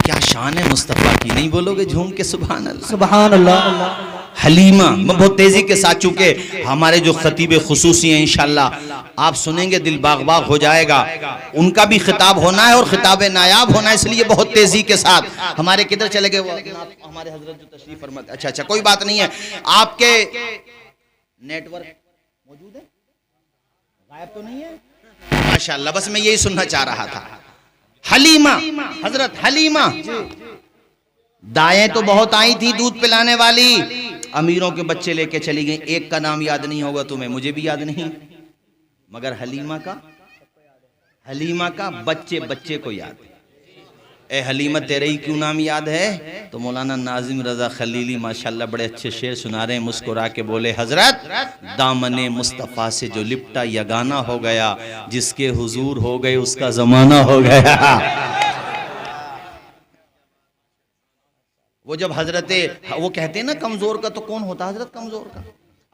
क्या शान है मुस्तफ़ा की, नहीं बोलोगे झूम के सुभान अल्लाह? सुभान अल्लाह। हलीमा। मैं बहुत तेजी के साथ, चूंकि हमारे जो खतीब खुसूसी हैं इंशाल्लाह आप सुनेंगे दिल बाग बाग हो जाएगा, उनका भी खिताब होना है और खिताब नायाब होना है, इसलिए बहुत तेजी के साथ। हमारे किधर चले गए वो हमारे हजरत जो तशरीफ फरमाते? अच्छा अच्छा, कोई बात नहीं है। आपके नेटवर्क मौजूद है, गायब तो नहीं है? माशाल्लाह, बस मैं यही सुनना चाह रहा था। हलीमा, हजरत हलीमा, दाएं तो बहुत आई थी दूध पिलाने वाली, अमीरों के बच्चे लेके चली गई। एक का नाम याद नहीं होगा तुम्हें, मुझे भी याद नहीं, मगर हलीमा का बच्चे बच्चे को याद है। ए हलीमा तेरे ही क्यों नाम याद है? तो मौलाना नाजिम रजा खलीली माशाल्लाह बड़े अच्छे शेर सुना रहे हैं, मुस्कुरा के बोले, हजरत दामने मुस्तफ़ा से जो लिपटा यगाना हो गया, जिसके हुजूर हो गए उसका जमाना हो गया। वो जब वो कहते हैं ना कमजोर का तो कौन होता है हजरत? कमजोर का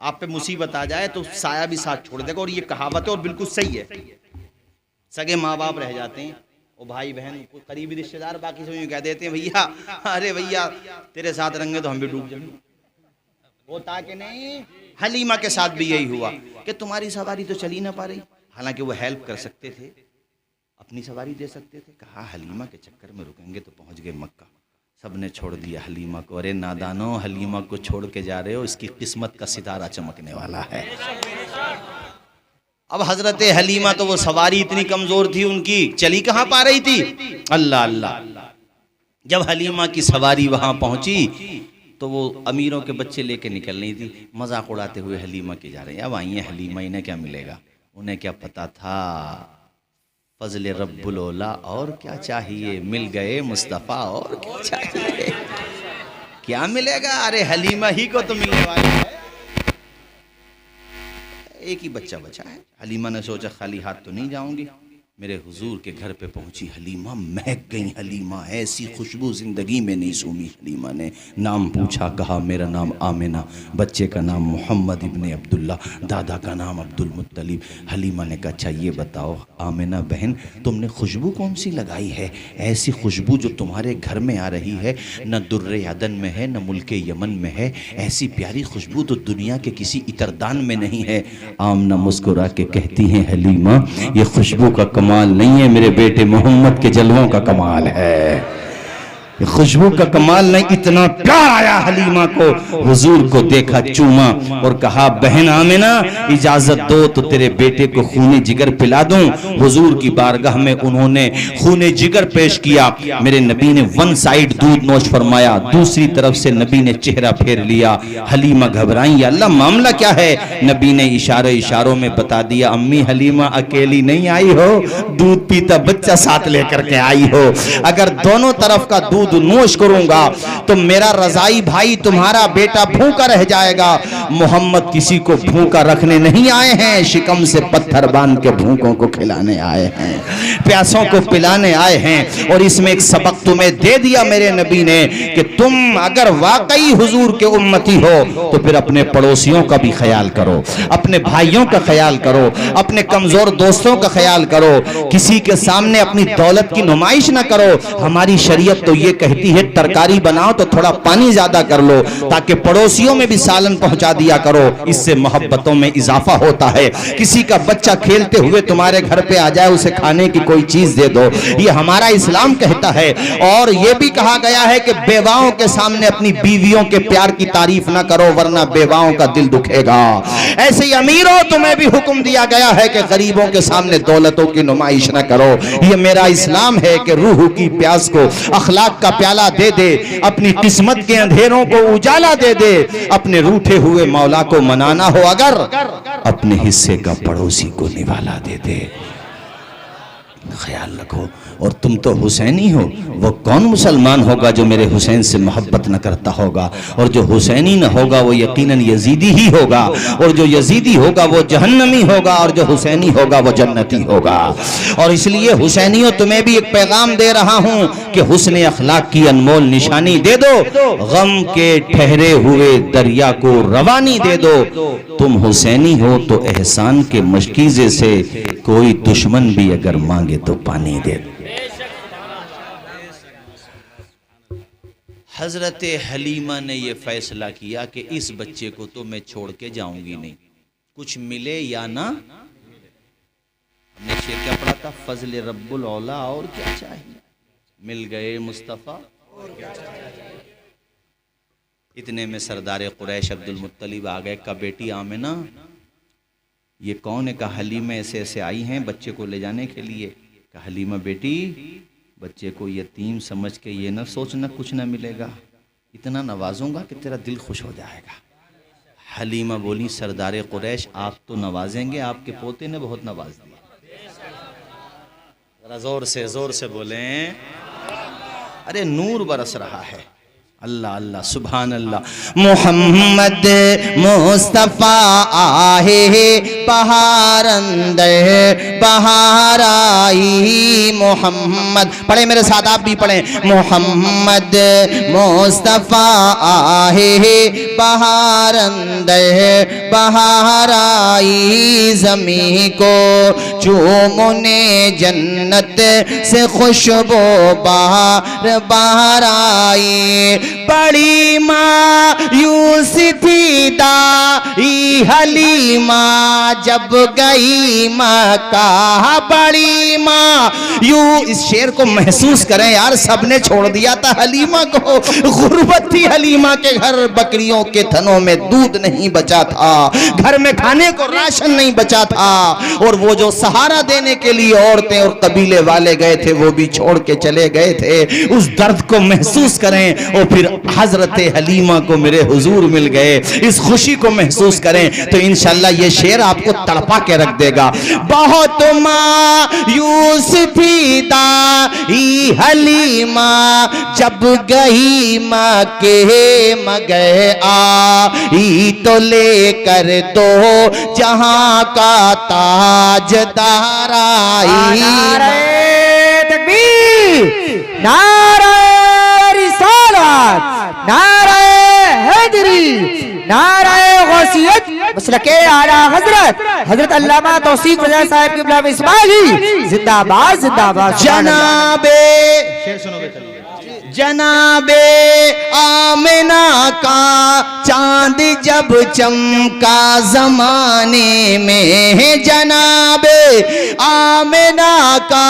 आप पे मुसीबत आ जाए तो साया भी साथ छोड़ देगा, और ये कहावत है और बिल्कुल सही है। सगे माँ बाप रह जाते हैं, वो भाई बहन करीबी रिश्तेदार बाकी सब यूं कह देते हैं, भैया अरे भैया तेरे साथ रहेंगे तो हम भी डूब जाएंगे। होता कि नहीं? हलीमा के साथ भी यही हुआ कि तुम्हारी सवारी तो चली ना पा रही, हालांकि वो हेल्प कर सकते थे, अपनी सवारी दे सकते थे। कहा हलीमा के चक्कर में रुकेंगे तो पहुंच गए मक्का, सबने छोड़ दिया हलीमा को। अरे नादानो, हलीमा को छोड़ के जा रहे हो, इसकी किस्मत का सितारा चमकने वाला है। अब हजरत हलीमा तो वो सवारी इतनी कमजोर थी उनकी, चली कहां पा रही थी? अल्लाह अल्लाह। जब हलीमा की सवारी वहां पहुंची तो वो अमीरों के बच्चे लेके निकल रही थी, मजाक उड़ाते हुए हलीमा की जा रही है। अब आई है हलीमा, इन्हें क्या मिलेगा? उन्हें क्या पता था फजल रब्बुल औला, और क्या चाहिए, मिल गए मुस्तफ़ा, और क्या चाहिए, क्या मिलेगा? अरे हलीमा ही को तो मिलने वाला है। एक ही बच्चा बचा है। हलीमा ने सोचा खाली हाथ तो नहीं जाऊंगी। मेरे हुजूर के घर पे पहुंची हलीमा, महक गई हलीमा, ऐसी खुशबू जिंदगी में नहीं सूंघी हलीमा ने। नाम पूछा, कहा मेरा नाम आमिना, बच्चे का नाम मोहम्मद इब्ने अब्दुल्ला, दादा का नाम अब्दुल मुत्तलिब। हलीमा ने कहा अच्छा ये बताओ आमिना बहन, तुमने खुशबू कौन सी लगाई है? ऐसी खुशबू जो तुम्हारे घर में आ रही है, न दुर्रे अदन में है, न मुल्के यमन में है, ऐसी प्यारी खुशबू तो दुनिया के किसी इतरदान में नहीं है। आमना मुस्कुरा के कहती हैं हलीमा, ये खुशबू का कमाल नहीं है, मेरे बेटे मोहम्मद के जलवों का कमाल है। खुशबू का कमाल नहीं, इतना प्यार आया हलीमा को। हुजूर को देखा, चूमा और कहा बहन आमिना इजाजत दो तो तेरे बेटे को खूने जिगर पिला दूं। हुजूर की बारगाह में उन्होंने खूने जिगर पेश किया। मेरे नबी ने वन साइड दूध नोश फरमाया, दूसरी तरफ से नबी ने चेहरा फेर लिया। हलीमा घबराई, या अल्लाह मामला क्या है? नबी ने इशारों में बता दिया, अम्मी हलीमा अकेली नहीं आई हो, दूध पीता बच्चा साथ लेकर के आई हो। अगर दोनों तरफ का दूध नोश करूंगा तो मेरा रजाई भाई तुम्हारा बेटा भूखा रह जाएगा। मोहम्मद किसी को भूखा रखने नहीं आए हैं, शिकम से पत्थर बांध के भूखों को खिलाने आए हैं, प्यासों को पिलाने आए हैं। और इसमें एक सबक तुम्हें दे दिया मेरे नबी ने कि तुम अगर वाकई हुजूर के उम्मती हो तो फिर अपने पड़ोसियों का भी ख्याल करो, अपने भाइयों का ख्याल करो, अपने कमजोर दोस्तों का ख्याल करो, किसी के सामने अपनी दौलत की नुमाइश ना करो। हमारी शरीयत तो ये कहती है तरकारी बनाओ तो थोड़ा पानी ज्यादा कर लो, ताकि पड़ोसियों में भी सालन पहुंचा दिया करो, इससे मोहब्बतों में इजाफा होता है। किसी का बच्चा खेलते हुए तुम्हारे घर पे आ जाए, उसे खाने की कोई चीज दे दो, ये हमारा इस्लाम कहता है। और ये भी कहा गया है कि बेवाओं के सामने अपनी बीवियों के प्यार की तारीफ ना करो, वरना बेवाओं का दिल दुखेगा। ऐसे ही अमीरों तुम्हें भी हुक्म दिया गया है कि गरीबों के सामने दौलतों की नुमाइश ना करो। ये मेरा इस्लाम है कि रूह की प्यास को अखलाक का प्याला दे दे, अपनी किस्मत के अंधेरों को उजाला दे दे। अपने रूठे हुए मौला को मनाना हो अगर, अपने हिस्से का पड़ोसी को निवाला दे दे। ख्याल रखो। और तुम तो हुसैनी हो, वो कौन मुसलमान होगा जो मेरे हुसैन से मोहब्बत न करता होगा? और जो हुसैनी न होगा वो यकीनन यजीदी ही होगा, और जो यजीदी होगा वो जहन्नमी होगा, और जो हुसैनी होगा वो जन्नती होगा। और इसलिए हुसैनियों तुम्हें भी एक पैगाम दे रहा हूं कि हुस्न अखलाक की अनमोल निशानी दे दो, गम के ठहरे हुए दरिया को रवानी दे दो। तुम हुसैनी हो तो एहसान के मशकीजे से कोई दुश्मन भी अगर मांगे तो पानी दे दो। हजरत हलीमा ने यह फैसला किया कि इस बच्चे को तो मैं छोड़ के जाऊंगी नहीं, कुछ मिले या ना। हमने शेर क्या पढ़ा था, फजल रब्बुल औला, और क्या चाहिए, मिल गए मुस्तफ़ा और क्या चाहिए। इतने में सरदार कुरैश अब्दुल मुत्तलिब आ गए। का बेटी आमिना, ये कौन है? कहा हलीमा ऐसे ऐसे आई हैं बच्चे को ले जाने के लिए। कहा हलीमा बेटी, बच्चे को यतीम समझ के ये ना सोचना कुछ ना मिलेगा, इतना नवाजूंगा कि तेरा दिल खुश हो जाएगा। हलीमा बोली, सरदार कुरैश आप तो नवाजेंगे, आपके पोते ने बहुत नवाज दिया। जरा जोर से बोलें, अरे नूर बरस रहा है। अल्लाह अल्लाह सुभान अल्लाह। मोहम्मद मुस्तफ़ा आहे बहार अंदर बहार आई। मोहम्मद पढ़े मेरे साथ, आप भी पढ़ें। मोहम्मद मुस्तफ़ा आहे बहार अंदर बहार आई। ज़मीं को चूमने जन्नत से खुशबू बहार बहार आई। बड़ी मायूसी दाई हलीमा जब गई मक्का। बड़ी मायूस, इस शेर को महसूस करें यार, सबने छोड़ दिया था हलीमा को। गुर्बत थी हलीमा के घर, बकरियों के थनों में दूध नहीं बचा था, घर में खाने को राशन नहीं बचा था, और वो जो सहारा देने के लिए औरतें और कबीले वाले गए थे वो भी छोड़ के चले गए थे। उस दर्द को महसूस करें और फिर हजरत हलीमा को मेरे हुजूर मिल गए, इस खुशी को महसूस करें तो इंशाअल्लाह ये शेर आपको तड़पा के रख देगा। बहुत मायूस थी दाई हलीमा जब गई माँ के मगे आई। तो लेकर दो जहां का ताजदार आई। नारे तकबीर, नारे रिसालत, नारे हैदरी, नारे गौसियत, मसलके आला हजरत हजरत अल्लामा तौसीफ रज़ा साहब क़िबला इस्माइली जिंदाबाद जिंदाबाद। जनाबे, शेर सुनोगे चलिए। जनाबे आमिना का चांद जब चमका जमाने में। जनाबे आमिना का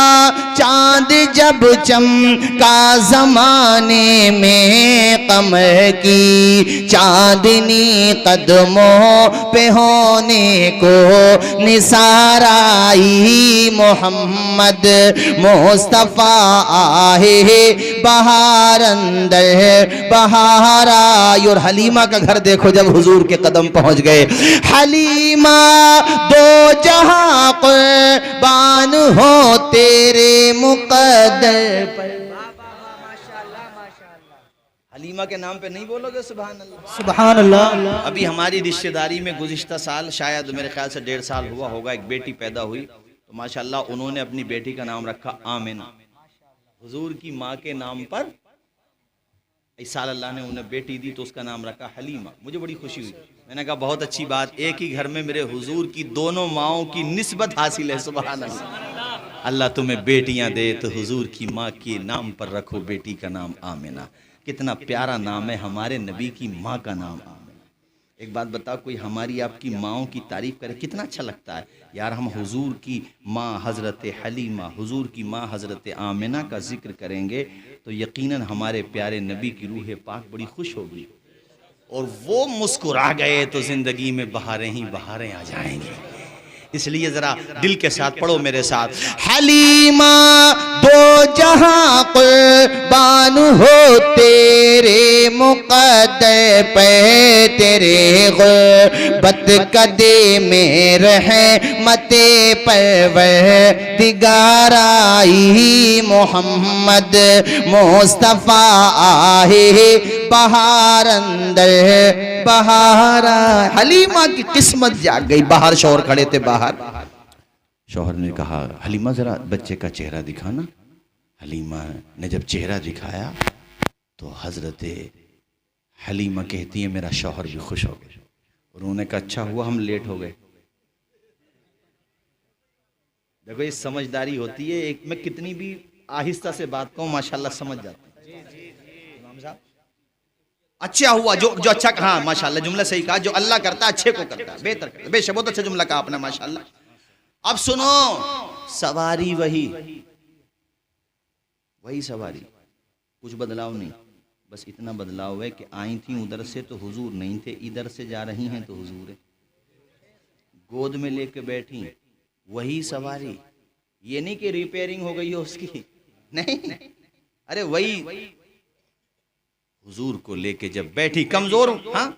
चांद जब चमका जमाने में। कमर की चांदनी कदमों पे होने को निसार आई। मोहम्मद मुस्तफ़ा आहे बहार अंदर बहार आई। और हलीमा का घर देखो जब हुजूर के कदम पहुंच गए। हलीमा दो जहां कुर्बान हो तेरे मुकद्दर पर। हलीमा के नाम पे नहीं बोलोगे सुभान अल्लाह? सुभान अल्लाह। अभी हमारी रिश्तेदारी में गुज़िश्ता साल, शायद मेरे ख्याल से 1.5 साल हुआ होगा, एक बेटी पैदा हुई, तो माशाअल्लाह उन्होंने अपनी बेटी का नाम रखा आमिना, हुजूर की माँ के नाम पर। इस साल अल्लाह ने उन्हें बेटी दी तो उसका नाम रखा हलीमा। मुझे बड़ी खुशी हुई, मैंने कहा बहुत अच्छी बात, एक ही घर में मेरे हुजूर की दोनों माओं की निस्बत हासिल है। सुभान अल्लाह। अल्लाह तुम्हें बेटियां दे तो हुजूर की माँ के नाम पर रखो बेटी का नाम आमिना। कितना प्यारा नाम है, हमारे नबी की माँ का नाम आमिना। एक बात बताओ, कोई हमारी आपकी माँओं की तारीफ़ करे कितना अच्छा लगता है यार। हम हुजूर की माँ हज़रत हलीमा, हुजूर की माँ हज़रत आमिना का जिक्र करेंगे तो यकीनन हमारे प्यारे नबी की रूह पाक बड़ी खुश होगी, और वो मुस्कुरा गए तो ज़िंदगी में बहारें ही बहारें आ जाएंगी। इसलिए ज़रा दिल के साथ पढ़ो मेरे साथ। हलीमा दो जहां कुर्बान हो तेरे मुकद्दर पे। तेरे गुर्बत कदे में रहमते परवरदिगार आई। मोहम्मद मुस्तफ़ा आहे बहार अंदर बहार। हलीमा की किस्मत जाग गई। बाहर शौहर खड़े थे, बाहर शौहर ने कहा हलीमा जरा बच्चे का चेहरा दिखाना। हलीमा ने जब चेहरा दिखाया तो हजरत हलीमा कहती है मेरा शौहर भी खुश हो गए। उन्होंने कहा अच्छा हुआ हम लेट हो गए। देखो ये समझदारी होती है, एक मैं कितनी भी आहिस्ता से बात कहूँ माशाल्लाह समझ जाते हैं। इमाम साहब अच्छा हुआ जो जो अच्छा, हाँ माशाल्लाह जुमला सही कहा, जो अल्लाह करता है अच्छे को करता है, बेहतर करता है, बेशक बहुत अच्छा जुमला कहा आपने माशाल्लाह। अब सुनो, सवारी वही सवारी, कुछ बदलाव नहीं, बस इतना बदलाव है कि आई थी उधर से तो हुजूर नहीं थे, इधर से जा रही हैं तो हुजूर है। गोद में लेके बैठी वही सवारी, ये नहीं कि रिपेयरिंग हो गई हो उसकी, नहीं, अरे वही हुजूर को लेके जब बैठी, कमजोर, हाँ,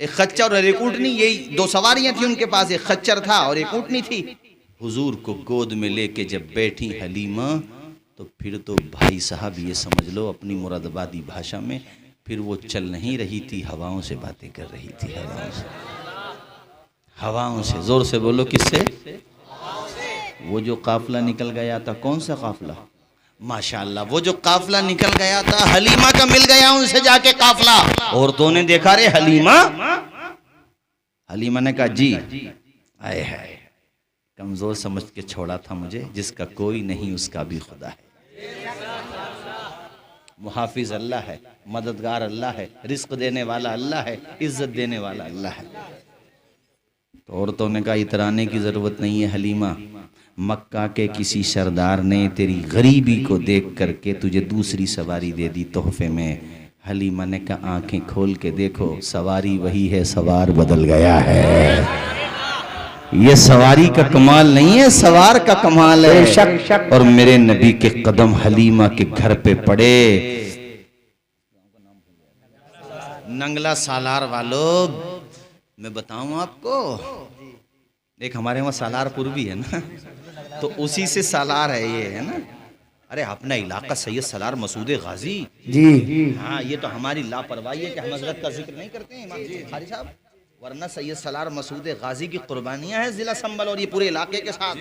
एक खच्चर और एक ऊँटनी, यही दो सवारियां थी उनके पास, एक खच्चर था और एक ऊँटनी थी। हुजूर को गोद में लेके जब बैठी हलीमा, तो फिर तो भाई साहब ये समझ लो अपनी मुरादाबादी भाषा में, फिर वो चल नहीं रही थी, हवाओं से बातें कर रही थी, हवाओं से, हवाओं से, जोर से बोलो, किससे? वो जो काफिला निकल गया था, कौन सा काफिला? माशाअल्लाह, वो जो काफिला निकल गया था, हलीमा का मिल गया उनसे जाके काफिला। औरतों ने देखा, रे हलीमा, हलीमा ने कहा जी, आए है, कमजोर समझ के छोड़ा था मुझे, जिसका कोई नहीं उसका भी खुदा है। मुहाफिज अल्लाह है, मददगार अल्लाह है, रिस्क देने वाला अल्लाह है, इज्जत देने वाला अल्लाह है। तो औरतों ने कहा इतराने की जरूरत नहीं है हलीमा, मक्का के किसी सरदार ने तेरी गरीबी को देख करके तुझे दूसरी सवारी दे दी तोहफे में। हलीमा ने कहा आंखें खोल के देखो, सवारी वही है, सवार बदल गया है। ये सवारी का कमाल नहीं है, सवार का कमाल है। शक और मेरे नबी के कदम हलीमा के घर पे पड़े। नंगला सालार वालों, मैं बताऊं आपको, एक हमारे वहाँ सालारपुर भी है ना, तो उसी से सालार है ये, है ना। अरे अपना इलाका सैयद सलार मसूद गाजी जी, हाँ, ये तो हमारी लापरवाही है कि हम हजरत का जिक्र नहीं करते हैं इमाम बुखारी साहब, वरना सैयद सलार मसूद गाजी की कुर्बानियां हैं जिला संबल और ये पूरे इलाके के साथ।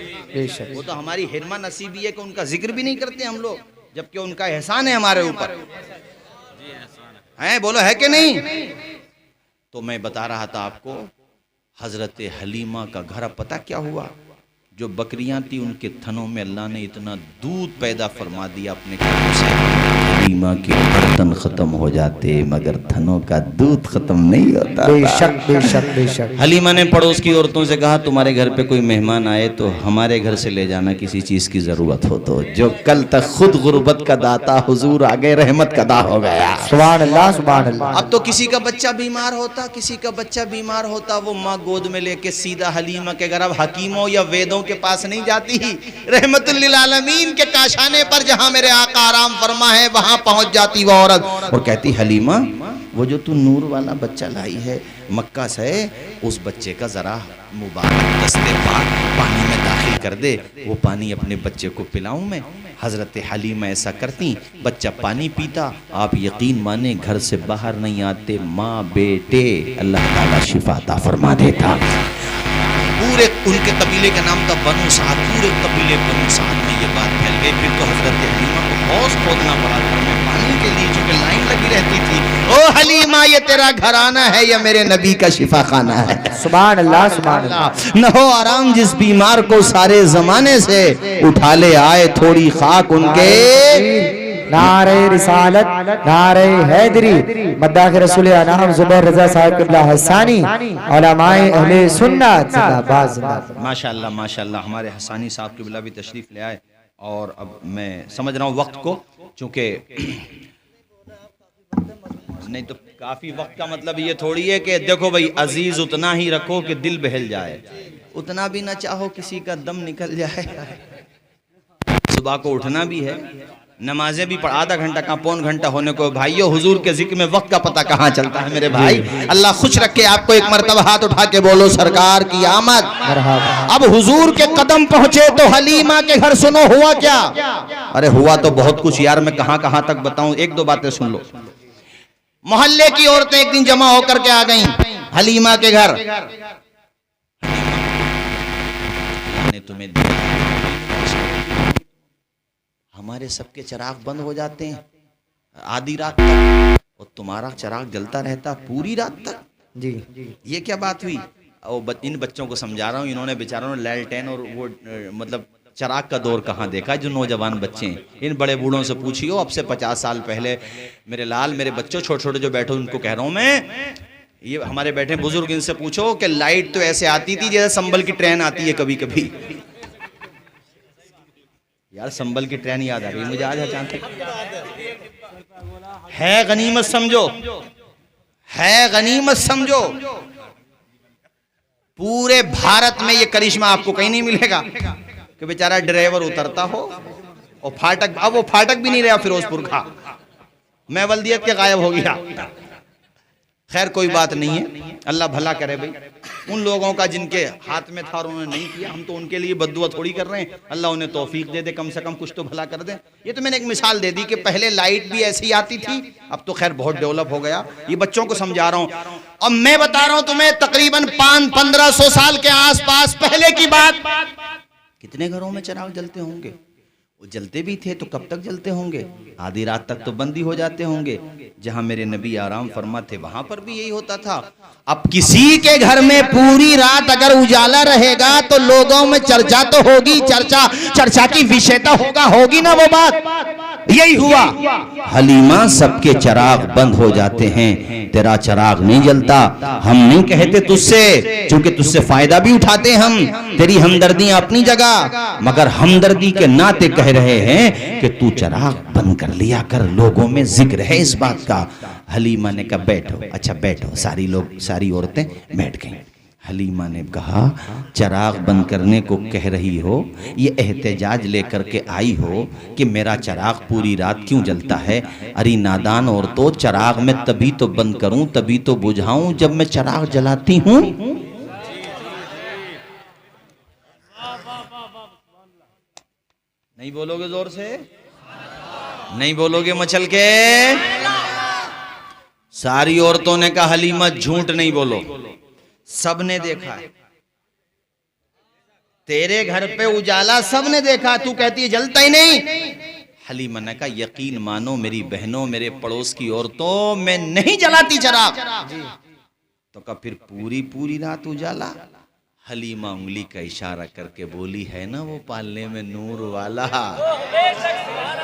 वो तो हमारी हिरमा नसीबी है कि उनका जिक्र भी नहीं करते हम लोग, जबकि उनका एहसान है हमारे ऊपर, है, बोलो है कि नहीं। तो मैं बता रहा था आपको, हजरत हलीमा का घर, अब पता क्या हुआ, जो बकरियां थी उनके थनों में अल्लाह ने इतना दूध पैदा फरमा दिया अपने काम से, हलीमा के बर्तन खत्म हो जाते मगर थनों का दूध खत्म नहीं होता। बेशक बेशक बेशक। हलीमा ने पड़ोस की औरतों से कहा तुम्हारे घर पे कोई मेहमान आए तो हमारे घर से ले जाना, किसी चीज की जरूरत हो तो। जो कल तक खुद गुर्बत का दाता हुजूर आगे रहमत का दा हो गया। सुभान अल्लाह सुभान अल्लाह। अब तो किसी का बच्चा बीमार होता, किसी का बच्चा बीमार होता, वो माँ गोद में लेके सीधा हलीमा के घर, अब हकीमों या वेदों के पास नहीं जाती, रहमतुल लिल आलमीन के काशाने पर जहां मेरे आका आराम फरमा है वहां पहुंच जाती वो औरत और कहती हलीमा, वो जो तू नूर वाला बच्चा लाई है मक्का से, उस बच्चे का जरा मुबारक दस्ते पाक पानी में दाखिल कर दे, वो पानी अपने बच्चे को पिलाऊं मैं। हजरत हलीमा ऐसा करती, बच्चा पानी पीता, आप यकीन माने घर से बाहर नहीं आते, माँ बेटे अल्लाह ताला शिफा अता फरमा देता। पूरे उनके कबीले का नाम था बनु साद, पूरे कबीले बनु साद में ये बात फैल गई। फिर तो हजरत हलीमा को हौस खोदना पड़ा घर में पानी के लिए, चूंकि लाइन लगी रहती थी। ओ हलीमा, ये तेरा घराना है या मेरे नबी का शिफा खाना है? सुभान अल्लाह सुभान अल्लाह। न हो आराम जिस बीमार को सारे जमाने से, उठा ले आए थोड़ी खाक उनके। नारे रिसालत, नारे हैदरी, मद्दाह रसूल अनाम जुबैर रजा साहब क़िबला हसानी, उलमाए अहले सुन्नत जिंदाबाद जिंदाबाद। माशाअल्लाह माशाअल्लाह, हमारे हसानी साहब क़िबला भी तशरीफ ले आए। और अब मैं समझ रहा हूँ वक्त को, चूँकि नहीं तो काफ़ी वक्त का मतलब ये थोड़ी है कि देखो भाई अजीज़ उतना ही रखो कि दिल बहल जाए, उतना भी ना चाहो किसी का दम निकल जाए। सुबह को उठना भी है, नमाजें भी पढ़, आधा घंटा का पौन घंटा होने को। भाइयों, हुजूर के जिक्र में वक्त का पता कहाँ चलता है मेरे भाई। अल्लाह खुश रखे आपको। एक मरतबा हाथ उठा के बोलो सरकार की आमद। अब हुजूर के कदम पहुंचे तो हलीमा के घर सुनो हुआ क्या। अरे हुआ तो बहुत कुछ यार, मैं कहाँ कहाँ तक बताऊं, एक दो बातें सुन लो। मोहल्ले की औरतें एक दिन जमा होकर के आ गईं हलीमा के घर। ने तुम्हें हमारे सबके चिराग बंद हो जाते हैं आधी रात तक, और तुम्हारा चिराग जलता रहता पूरी रात तक। जी ये क्या बात हुई। और इन बच्चों को समझा रहा हूँ, इन्होंने बेचारों ने लैलटेन और वो मतलब चराग का दौर कहाँ देखा जो नौजवान बच्चे हैं। इन बड़े बूढ़ों से पूछियो, अब से 50 साल पहले मेरे लाल, मेरे बच्चों छोटे छोटे जो बैठे उनको कह रहा हूं मैं, ये हमारे बैठे बुजुर्ग, इनसे पूछो कि लाइट तो ऐसे आती थी जैसे संभल की ट्रेन आती है कभी कभी। यार संभल की ट्रेन याद आ रही है मुझे आज अचानक। है गनीमत समझो, है गनीमत समझो। पूरे भारत में ये करिश्मा आपको कहीं नहीं मिलेगा कि बेचारा ड्राइवर उतरता हो और फाटक, अब वो फाटक भी नहीं रहा फिरोजपुर का, मैं वल्दियत के गायब हो गया। खैर कोई बात नहीं है, अल्लाह भला करे भाई उन लोगों का जिनके हाथ में था और उन्होंने नहीं किया। हम तो उनके लिए बद्दुआ थोड़ी कर रहे हैं, अल्लाह उन्हें तौफीक दे दे, कम से कम कुछ तो भला कर दे। ये तो मैंने एक मिसाल दे दी कि पहले लाइट भी ऐसी आती थी, अब तो खैर बहुत डेवलप हो गया। ये बच्चों को समझा रहा हूं। अब मैं बता रहा हूं तुम्हें, तकरीबन 500-1500 साल के आसपास पहले की बात। कितने घरों में चिराग जलते होंगे? वो जलते भी थे तो कब तक जलते होंगे? आधी रात तक तो बंद ही हो जाते होंगे। जहां मेरे नबी आराम फरमा थे वहां पर भी यही होता था। अब किसी के घर में पूरी रात अगर उजाला रहेगा तो लोगों में चर्चा तो होगी, चर्चा की विषयता होगी ना वो बात। यही हुआ, हलीमा सबके चिराग बंद हो जाते हैं, तेरा चिराग नहीं जलता। हम नहीं कहते तुझसे, क्योंकि तुझसे फायदा भी उठाते हम, तेरी हमदर्दियां अपनी जगह, मगर हमदर्दी के नाते कह रहे हैं कि तू चिराग बंद कर लिया कर, लोगों में जिक्र है इस बात का। हलीमा ने कहा बैठो। अच्छा बैठो, सारी औरतें बैठ गईं। हलीमा ने कहा चिराग बंद करने को कह रही हो, ये एहतजाज लेकर के आई हो कि मेरा चिराग पूरी रात क्यों जलता है? अरे नादान औरतों, चिराग मैं तभी तो बंद करूं, तभी तो बुझाऊं जब मैं चिराग जलाती हूं। नहीं बोलोगे जोर से? नहीं बोलोगे मचल के? सारी औरतों ने कहा हलीमा झूठ नहीं बोलो, सबने देखा है, तेरे घर पे उजाला सबने देखा, तू कहती है जलता ही नहीं। हलीमा ने कहा यकीन मानो मेरी बहनों, मेरे पड़ोस की औरतों, मैं नहीं जलाती चिराग। तो कहा फिर पूरी रात उजाला? हलीमा उंगली का इशारा करके बोली है ना वो पालने में नूर वाला,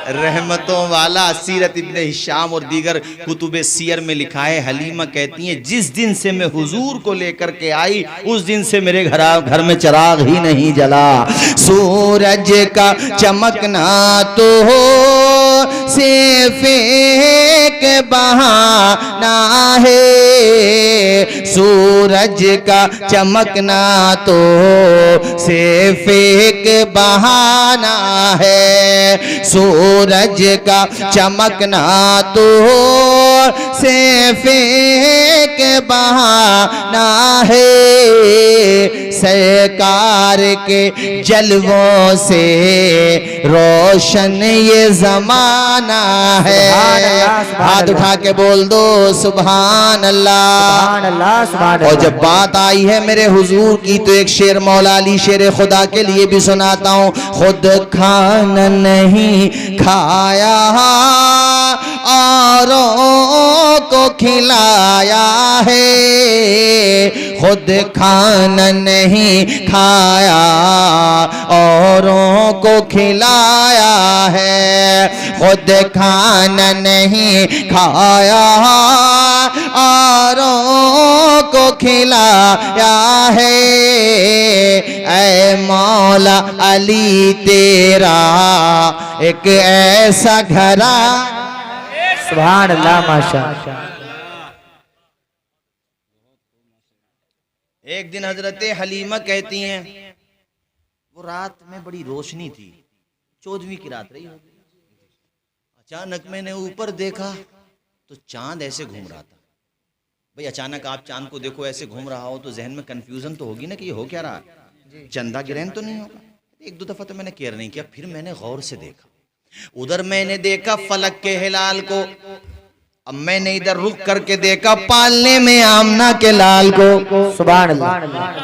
रहमतों वाला। सीरत इब्ने हिशाम और दीगर कुतुबे सियर में लिखा है, हलीमा कहती हैं जिस दिन से मैं हुजूर को लेकर के आई उस दिन से मेरे घर में चिराग ही नहीं जला। सूरज का चमकना तो सिर्फ एक बहाना है, सूरज का चमकना तो सिर्फ एक बहाना है, सूरज का चमकना तो सिर्फ एक बहाना है, सरकार के जलवों से रोशन ये जमाना है। हाथ उठा के बोल दो सुभान अल्लाह। और जब बात आई है मेरे हुजूर की तो एक शेर मौला अली शेर खुदा के लिए भी सुनाता हूँ। खुद खाना नहीं खाया औरों को खिलाया है, खुद खाना नहीं खाया औरों को खिलाया है, खुद खाना नहीं खाया औरों को खिलाया है। ऐ मौला अली तेरा एक ऐसा घरा। सुभान अल्लाह माशाअल्लाह। एक दिन हजरत हलीमा कहती हैं वो रात में बड़ी रोशनी थी, 14वीं की रात रही होगी। अचानक मैंने ऊपर देखा तो चांद ऐसे घूम रहा था। भाई अचानक आप चांद को देखो ऐसे घूम रहा हो तो जहन में कंफ्यूजन तो होगी ना कि ये हो क्या रहा है, चंदा ग्रहण तो नहीं होगा। एक दो दफा तो मैंने केयर नहीं किया, फिर मैंने गौर से देखा, उधर मैंने देखा फलक के हिलाल को, अब मैंने इधर रुक करके देखा पालने में आमना के लाल को। सुभान अल्लाह।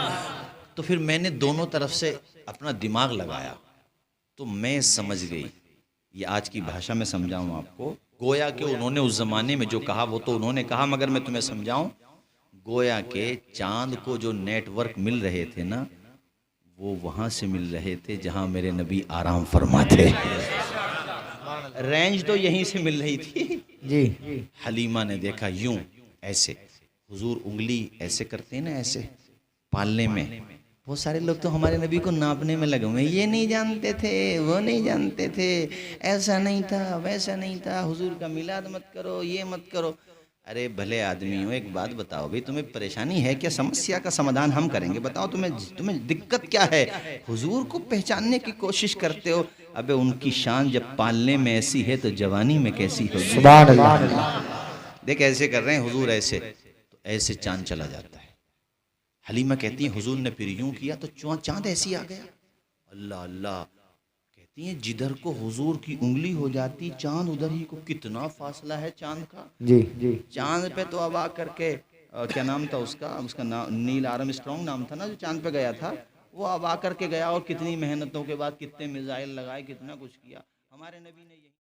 तो फिर मैंने दोनों तरफ से अपना दिमाग लगाया तो मैं समझ गई, ये आज की भाषा में समझाऊं आपको, गोया के उन्होंने उस जमाने में जो कहा वो तो उन्होंने कहा, मगर मैं तुम्हें समझाऊं, गोया के चांद को जो नेटवर्क मिल रहे थे ना वो वहाँ से मिल रहे थे जहाँ मेरे नबी आराम फरमाते। रेंज तो यहीं से मिल रही थी जी। हलीमा ने देखा यूं ऐसे, हुजूर उंगली ऐसे करते हैं ना, ऐसे पालने में। बहुत सारे लोग तो हमारे नबी को नापने में लगे हुए, ये नहीं जानते थे, वो नहीं जानते थे, ऐसा नहीं था, वैसा नहीं था, हुजूर का मिलाद मत करो, ये मत करो। अरे भले आदमी हो, एक बात बताओ भाई, तुम्हें परेशानी है क्या? समस्या का समाधान हम करेंगे, बताओ तुम्हें दिक्कत क्या है? हुजूर को पहचानने की कोशिश करते हो। अबे उनकी शान जब पालने में ऐसी है तो जवानी में कैसी होगी? सुभान अल्लाह। देख ऐसे कर रहे हैं हुजूर, ऐसे तो ऐसे चांद चला जाता है। हलीमा कहती है हुजूर ने फिर यूं किया तो चांद ऐसी आ गया। अल्लाह अल्लाह, कहती हैं जिधर को हुजूर की उंगली हो जाती चांद उधर ही को। कितना फासला है चांद का। जी जी। चांद पे तो अब आ करके क्या नाम था उसका, उसका नाम नील आर्मस्ट्रांग नाम था ना, जो चांद पे गया था। वो अब आ करके गया और कितनी मेहनतों के बाद कितने मिसाइल लगाए, कितना कुछ किया। हमारे नबी ने